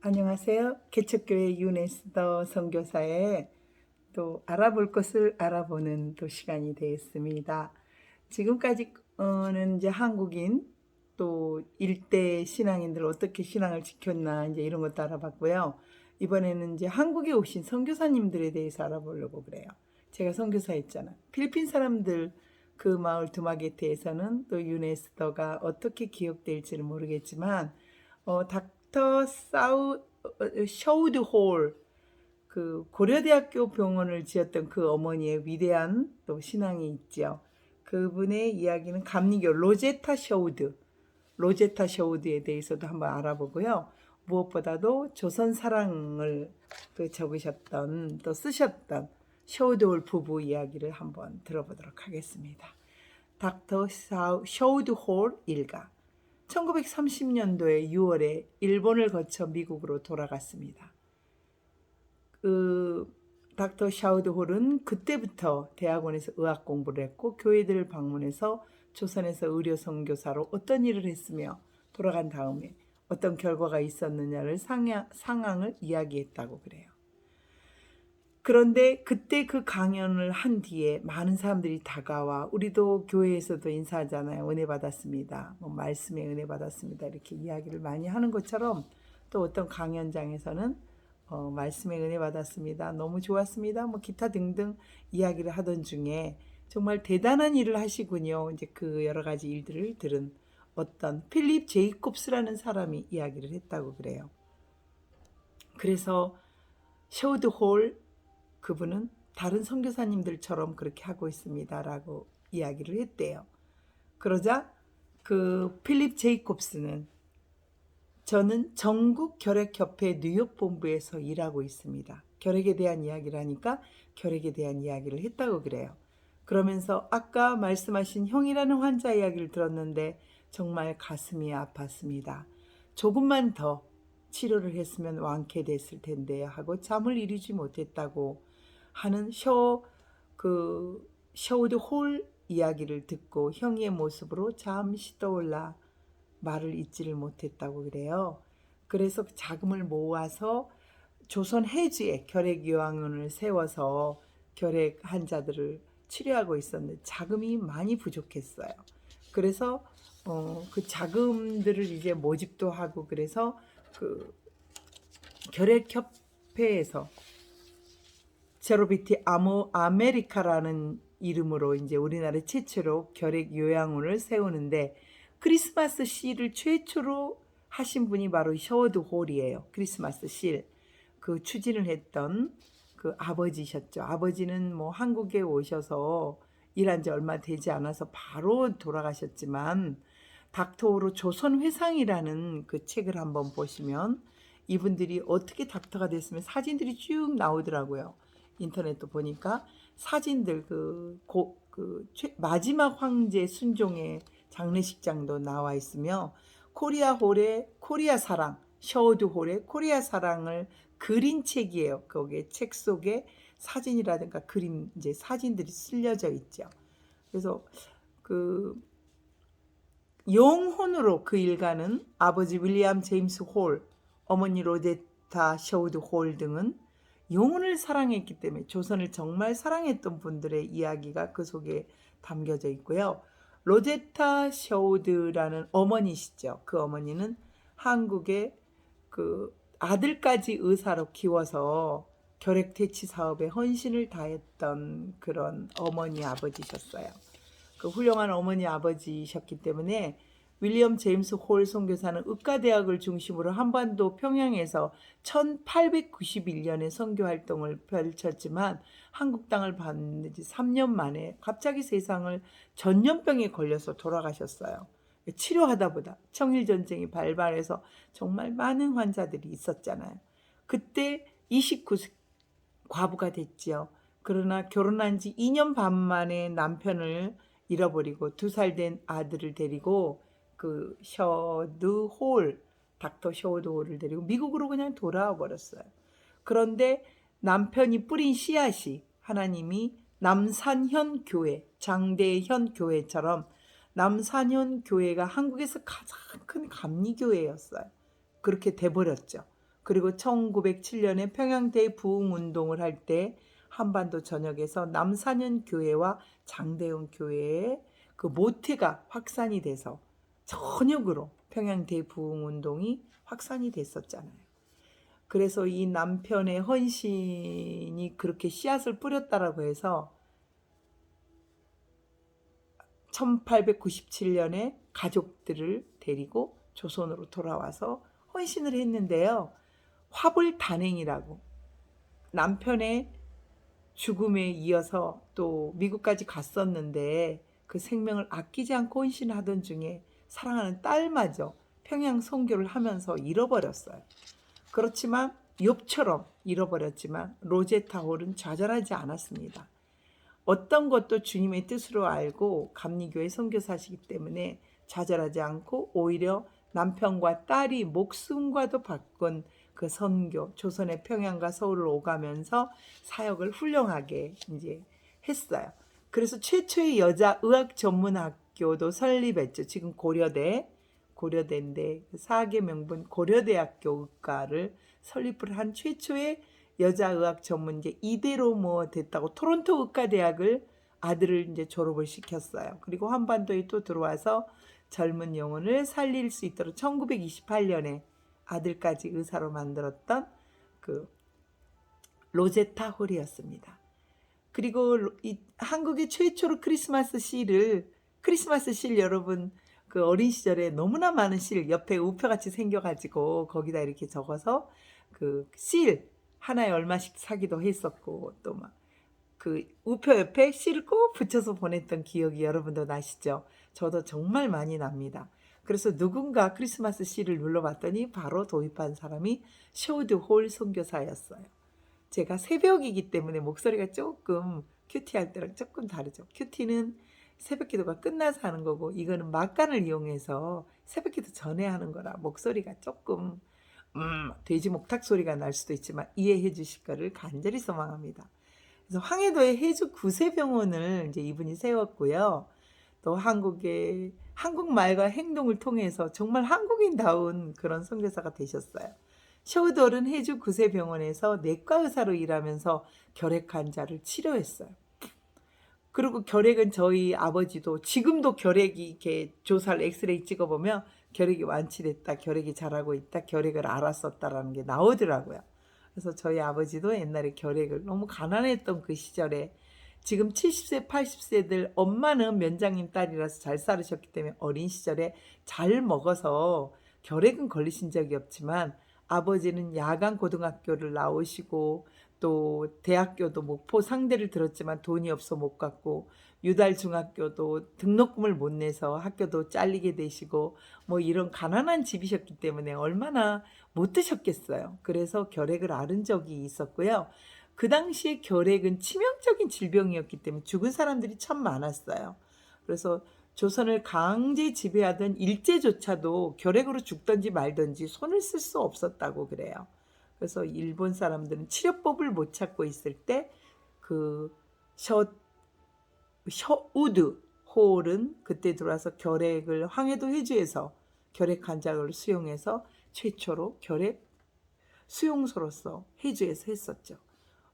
안녕하세요. 개척교회 유네스더 선교사의 또 알아볼 것을 알아보는 또 시간이 되었습니다. 지금까지는 이제 한국인 또 일대 신앙인들 어떻게 신앙을 지켰나 이제 이런 것도 알아봤고요. 이번에는 이제 한국에 오신 선교사님들에 대해서 알아보려고 그래요. 제가 선교사였잖아요. 필리핀 사람들 그 마을 두마게트에서는 또 유네스더가 어떻게 기억될지는 모르겠지만 닥터 셔우드 홀 그 고려대학교 병원을 지었던 그 어머니의 위대한 또 신앙이 있죠. 그분의 이야기는 감리교 로제타 셔우드에 대해서도 한번 알아보고요. 무엇보다도 조선 사랑을 적으셨던 또 쓰셨던 셔우드 홀 부부 이야기를 한번 들어보도록 하겠습니다. 닥터 셔우드 홀 일가 1930년도에 6월에 일본을 거쳐 미국으로 돌아갔습니다. 닥터 샤우드 홀은 그때부터 대학원에서 의학 공부를 했고 교회들을 방문해서 조선에서 의료 선교사로 어떤 일을 했으며 돌아간 다음에 어떤 결과가 있었느냐를 상황을 이야기했다고 그래요. 그런데 그때 그 강연을 한 뒤에 많은 사람들이 다가와 우리도 교회에서도 인사하잖아요. 은혜 받았습니다. 말씀에 은혜 받았습니다. 이렇게 이야기를 많이 하는 것처럼 또 어떤 강연장에서는 말씀에 은혜 받았습니다. 너무 좋았습니다. 기타 등등 이야기를 하던 중에 정말 대단한 일을 하시군요. 이제 그 여러 가지 일들을 들은 어떤 필립 제이콥스라는 사람이 이야기를 했다고 그래요. 그래서 셔우드 홀 그분은 다른 선교사님들처럼 그렇게 하고 있습니다라고 이야기를 했대요. 그러자 그 필립 제이콥스는 저는 전국 결핵협회 뉴욕 본부에서 일하고 있습니다. 결핵에 대한 이야기를 하니까 결핵에 대한 이야기를 했다고 그래요. 그러면서 아까 말씀하신 형이라는 환자 이야기를 들었는데 정말 가슴이 아팠습니다. 조금만 더 치료를 했으면 완쾌됐을 텐데요 하고 잠을 이루지 못했다고 하는 셔우드 홀 이야기를 듣고 형의 모습으로 잠시 떠올라 말을 잇지를 못했다고 그래요. 그래서 자금을 모아서 조선 해주에 결핵요양원을 세워서 결핵 환자들을 치료하고 있었는데 자금이 많이 부족했어요. 그래서 그 자금들을 이제 모집도 하고 그래서 그 결핵협회에서 제로비티 아메리카라는 이름으로 이제 우리나라 최초로 결핵 요양원을 세우는데 크리스마스 시를 최초로 하신 분이 바로 셔워드 홀이에요. 크리스마스 시 그 추진을 했던 그 아버지셨죠. 아버지는 한국에 오셔서 일한 지 얼마 되지 않아서 바로 돌아가셨지만 닥터로 조선회상이라는 그 책을 한번 보시면 이분들이 어떻게 닥터가 됐으면 사진들이 쭉 나오더라고요. 인터넷도 보니까 사진들 마지막 황제 순종의 장례식장도 나와 있으며 코리아 사랑 셔우드 홀의 코리아 사랑을 그린 책이에요. 거기에 책 속에 사진이라든가 그림 이제 사진들이 실려져 있죠. 그래서 그 영혼으로 그 일가는 아버지 윌리엄 제임스 홀, 어머니 로제타 셔우드 홀 등은 영혼을 사랑했기 때문에 조선을 정말 사랑했던 분들의 이야기가 그 속에 담겨져 있고요. 로제타 셔우드라는 어머니시죠. 그 어머니는 한국의 그 아들까지 의사로 키워서 결핵 퇴치 사업에 헌신을 다했던 그런 어머니 아버지셨어요. 그 훌륭한 어머니 아버지셨기 때문에 윌리엄 제임스 홀 선교사는 의과대학을 중심으로 한반도 평양에서 1891년에 선교 활동을 펼쳤지만 한국 땅을 받는 지 3년 만에 갑자기 세상을 전염병에 걸려서 돌아가셨어요. 치료하다 보다 청일전쟁이 발발해서 정말 많은 환자들이 있었잖아요. 그때 29세 과부가 됐지요. 그러나 결혼한 지 2년 반 만에 남편을 잃어버리고 2살 된 아들을 데리고 그 닥터 셔우드 홀을 데리고 미국으로 그냥 돌아와 버렸어요. 그런데 남편이 뿌린 씨앗이 하나님이 남산현 교회, 장대현 교회처럼 남산현 교회가 한국에서 가장 큰 감리교회였어요. 그렇게 돼버렸죠. 그리고 1907년에 평양 대부흥 운동을 할 때 한반도 전역에서 남사년 교회와 장대웅 교회의 그 모태가 확산이 돼서 전역으로 평양 대부흥 운동이 확산이 됐었잖아요. 그래서 이 남편의 헌신이 그렇게 씨앗을 뿌렸다라고 해서 1897년에 가족들을 데리고 조선으로 돌아와서 헌신을 했는데요. 화불 단행이라고 남편의 죽음에 이어서 또 미국까지 갔었는데 그 생명을 아끼지 않고 헌신하던 중에 사랑하는 딸마저 평양 선교를 하면서 잃어버렸어요. 그렇지만 욥처럼 잃어버렸지만 로제타 홀은 좌절하지 않았습니다. 어떤 것도 주님의 뜻으로 알고 감리교회 선교사시기 때문에 좌절하지 않고 오히려 남편과 딸이 목숨과도 바꾼 그 선교, 조선의 평양과 서울을 오가면서 사역을 훌륭하게 이제 했어요. 그래서 최초의 여자 의학 전문 학교도 설립했죠. 지금 고려대인데 사계 명분 고려대학교 의과를 설립을 한 최초의 여자의학 전문제 이대로 뭐 됐다고 토론토 의과대학을 아들을 이제 졸업을 시켰어요. 그리고 한반도에 또 들어와서 젊은 영혼을 살릴 수 있도록 1928년에 아들까지 의사로 만들었던 그 로제타 홀이었습니다. 그리고 한국의 최초로 크리스마스 실 여러분 그 어린 시절에 너무나 많은 실 옆에 우표같이 생겨가지고 거기다 이렇게 적어서 그 실 하나에 얼마씩 사기도 했었고 또 막 그 우표 옆에 실을 꼭 붙여서 보냈던 기억이 여러분도 나시죠? 저도 정말 많이 납니다. 그래서 누군가 크리스마스 실을 눌러봤더니 바로 도입한 사람이 쇼드 홀 선교사였어요. 제가 새벽이기 때문에 목소리가 조금 큐티할 때랑 조금 다르죠. 큐티는 새벽 기도가 끝나서 하는 거고 이거는 막간을 이용해서 새벽 기도 전에 하는 거라 목소리가 조금 돼지 목탁 소리가 날 수도 있지만 이해해 주실 거를 간절히 소망합니다. 그래서 황해도에 해주 구세병원을 이제 이분이 세웠고요. 또 한국말과 행동을 통해서 정말 한국인다운 그런 선교사가 되셨어요. 쇼돌은 해주 구세병원에서 내과 의사로 일하면서 결핵 환자를 치료했어요. 그리고 결핵은 저희 아버지도 지금도 결핵이 이렇게 조사를 엑스레이 찍어보면 결핵이 완치됐다, 결핵이 잘하고 있다, 결핵을 알았었다라는 게 나오더라고요. 그래서 저희 아버지도 옛날에 결핵을 너무 가난했던 그 시절에 지금 70세, 80세들 엄마는 면장님 딸이라서 잘 살으셨기 때문에 어린 시절에 잘 먹어서 결핵은 걸리신 적이 없지만 아버지는 야간 고등학교를 나오시고 또 대학교도 목포 상대를 들었지만 돈이 없어 못 갔고 유달 중학교도 등록금을 못 내서 학교도 잘리게 되시고 뭐 이런 가난한 집이셨기 때문에 얼마나 못 드셨겠어요. 그래서 결핵을 앓은 적이 있었고요. 그 당시에 결핵은 치명적인 질병이었기 때문에 죽은 사람들이 참 많았어요. 그래서 조선을 강제 지배하던 일제조차도 결핵으로 죽든지 말든지 손을 쓸 수 없었다고 그래요. 그래서 일본 사람들은 치료법을 못 찾고 있을 때 그 셔우드 홀은 그때 들어와서 결핵을 황해도 해주에서 결핵 환자를 수용해서 최초로 결핵 수용소로서 해주에서 했었죠.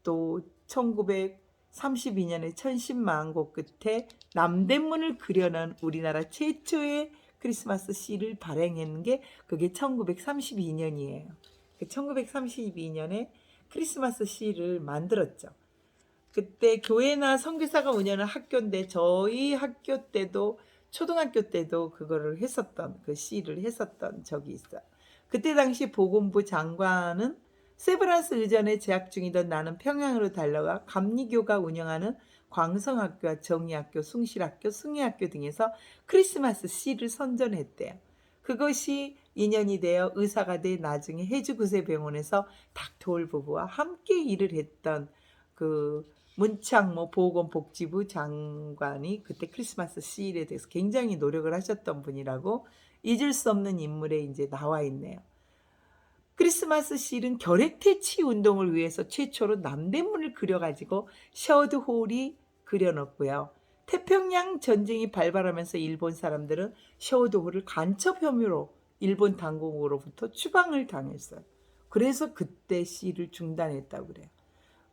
또 1932년에 천신만고 끝에 남대문을 그려놓은 우리나라 최초의 크리스마스 시를 발행한 게 그게 1932년이에요. 1932년에 크리스마스 시를 만들었죠. 그때 교회나 선교사가 운영하는 학교인데 저희 학교 때도 초등학교 때도 그거를 했었던 그 시를 했었던 적이 있어요. 그때 당시 보건부 장관은 세브란스 의전에 재학 중이던 나는 평양으로 달려가 감리교가 운영하는 광성학교와 정의학교, 숭실학교, 승희학교 등에서 크리스마스 시를 선전했대요. 그것이 인연이 되어 의사가 돼 나중에 해주구세병원에서 닥터홀 부부와 함께 일을 했던 그 문창모 보건복지부 장관이 그때 크리스마스 시일에 대해서 굉장히 노력을 하셨던 분이라고 잊을 수 없는 인물에 이제 나와 있네요. 크리스마스 시일은 결핵 퇴치 운동을 위해서 최초로 남대문을 그려가지고 셔드 홀이 그려놓고요. 태평양 전쟁이 발발하면서 일본 사람들은 셔드 홀을 간첩 혐의로 일본 당국으로부터 추방을 당했어요. 그래서 그때 시를 중단했다고 그래요.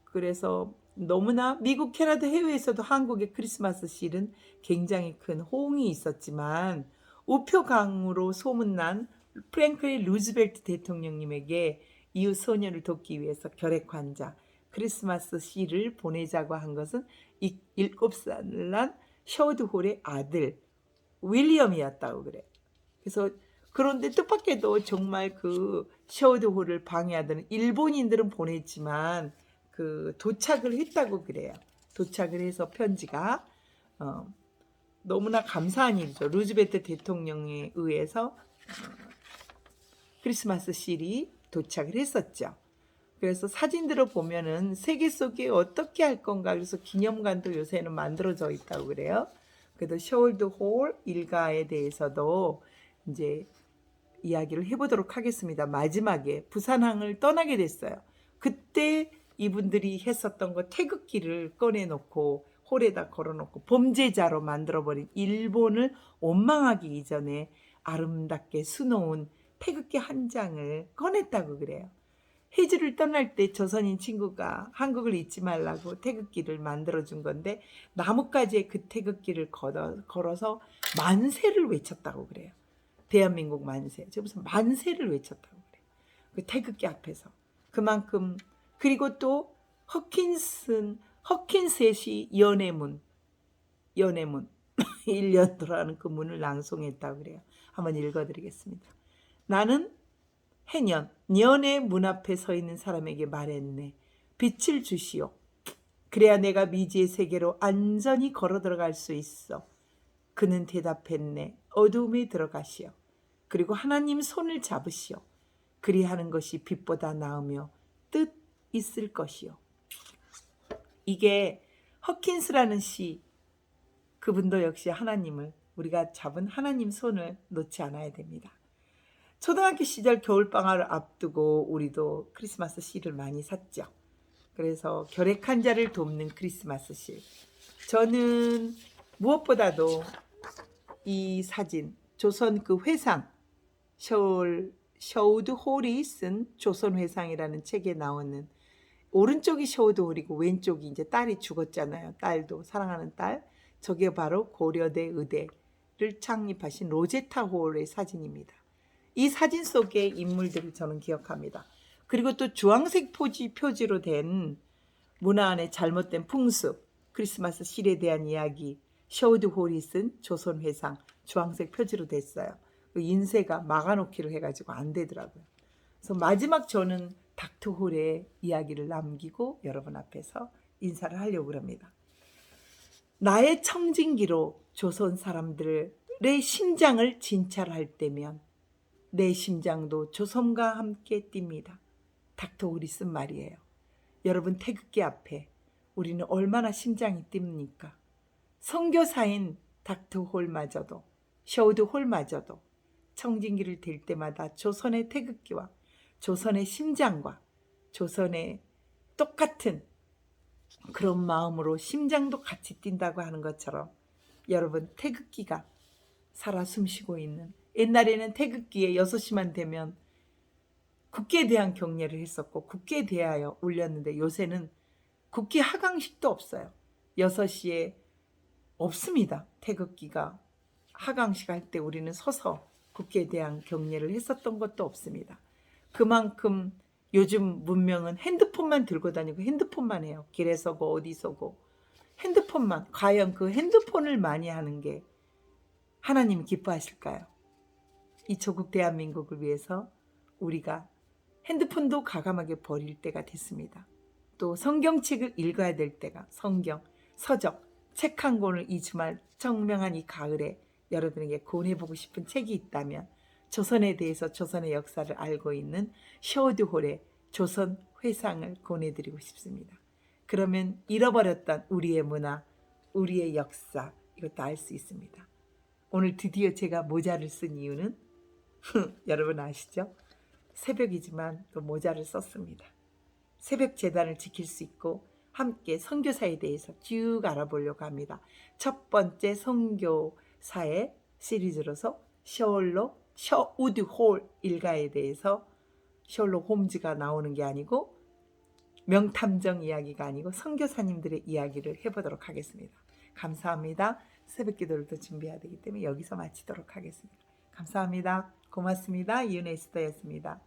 그래서 너무나 미국, 캐나다 해외에서도 한국의 크리스마스 시는 굉장히 큰 호응이 있었지만 우표강으로 소문난 프랭클린 루즈벨트 대통령님에게 이웃 소년을 돕기 위해서 결핵환자 크리스마스 시를 보내자고 한 것은 7살 난 셔드 홀의 아들 윌리엄이었다고 그래. 그래서 그런데 뜻밖에도 정말 그 셔드 홀을 방해하던 일본인들은 보냈지만 그 도착을 했다고 그래요. 도착을 해서 편지가 너무나 감사한 일이죠. 루즈벨트 대통령에 의해서 크리스마스 실이 도착을 했었죠. 그래서 사진들을 보면은 세계 속에 어떻게 할 건가 그래서 기념관도 요새는 만들어져 있다고 그래요. 그래도 셔드 홀 일가에 대해서도 이제 이야기를 해보도록 하겠습니다. 마지막에 부산항을 떠나게 됐어요. 그때 이분들이 했었던 거 태극기를 꺼내놓고 홀에다 걸어놓고 범죄자로 만들어버린 일본을 원망하기 이전에 아름답게 수놓은 태극기 한 장을 꺼냈다고 그래요. 해주를 떠날 때 조선인 친구가 한국을 잊지 말라고 태극기를 만들어준 건데 나뭇가지에 그 태극기를 걸어서 만세를 외쳤다고 그래요. 대한민국 만세. 저 무슨 만세를 외쳤다고 그래요. 그 태극기 앞에서. 그만큼 그리고 또 허킨스의 시 연애문 1년 돌아가는 그 문을 낭송했다고 그래요. 한번 읽어드리겠습니다. 나는 해년 년의 문 앞에 서 있는 사람에게 말했네. 빛을 주시오. 그래야 내가 미지의 세계로 안전히 걸어 들어갈 수 있어. 그는 대답했네. 어두움에 들어가시오. 그리고 하나님 손을 잡으시오. 그리하는 것이 빛보다 나으며 뜻 있을 것이요. 이게 허킨스라는 시, 그분도 역시 하나님을, 우리가 잡은 하나님 손을 놓지 않아야 됩니다. 초등학교 시절 겨울방학을 앞두고 우리도 크리스마스 시를 많이 샀죠. 그래서 결핵 환자를 돕는 크리스마스 시. 저는 무엇보다도 이 사진, 조선 그 회상, 셔우드 홀이 쓴 조선 회상이라는 책에 나오는 오른쪽이 셔우드 홀이고 왼쪽이 이제 딸이 죽었잖아요. 딸도 사랑하는 딸. 저게 바로 고려대 의대를 창립하신 로제타 홀의 사진입니다. 이 사진 속의 인물들을 저는 기억합니다. 그리고 또 주황색 표지로 된 문화 안의 잘못된 풍습, 크리스마스 실에 대한 이야기, 셔우드 홀이 쓴 조선 회상, 주황색 표지로 됐어요. 그 인쇄가 막아놓기를 해가지고 안 되더라고요. 그래서 마지막 저는 닥터 홀의 이야기를 남기고 여러분 앞에서 인사를 하려고 합니다. 나의 청진기로 조선 사람들의 심장을 진찰할 때면 내 심장도 조선과 함께 뜁니다. 닥터 홀이 쓴 말이에요. 여러분 태극기 앞에 우리는 얼마나 심장이 뜁니까? 선교사인 닥터 홀마저도 셔우드 홀마저도 청진기를 댈 때마다 조선의 태극기와 조선의 심장과 조선의 똑같은 그런 마음으로 심장도 같이 뛴다고 하는 것처럼 여러분 태극기가 살아 숨쉬고 있는, 옛날에는 태극기에 6시만 되면 국기에 대한 경례를 했었고 국기에 대하여 울렸는데 요새는 국기 하강식도 없어요. 6시에 없습니다. 태극기가 하강식 할 때 우리는 서서 국기에 대한 경례를 했었던 것도 없습니다. 그만큼 요즘 문명은 핸드폰만 들고 다니고 핸드폰만 해요. 길에 서고 어디 서고 핸드폰만. 과연 그 핸드폰을 많이 하는 게 하나님이 기뻐하실까요? 이 조국 대한민국을 위해서 우리가 핸드폰도 과감하게 버릴 때가 됐습니다. 또 성경책을 읽어야 될 때가, 성경, 서적, 책 한 권을 이 주말 청명한 이 가을에 여러분에게 권해보고 싶은 책이 있다면 조선에 대해서 조선의 역사를 알고 있는 셔우드 홀의 조선 회상을 권해드리고 싶습니다. 그러면 잃어버렸던 우리의 문화, 우리의 역사 이것도 알 수 있습니다. 오늘 드디어 제가 모자를 쓴 이유는 여러분 아시죠? 새벽이지만 또 모자를 썼습니다. 새벽 재단을 지킬 수 있고 함께 선교사에 대해서 쭉 알아보려고 합니다. 첫 번째 선교사의 시리즈로서 셔우드 홀 일가에 대해서 셜록 홈즈가 나오는 게 아니고 명탐정 이야기가 아니고 선교사님들의 이야기를 해보도록 하겠습니다. 감사합니다. 새벽 기도를 또 준비해야 되기 때문에 여기서 마치도록 하겠습니다. 감사합니다. 고맙습니다. 이은혜 에스더였습니다.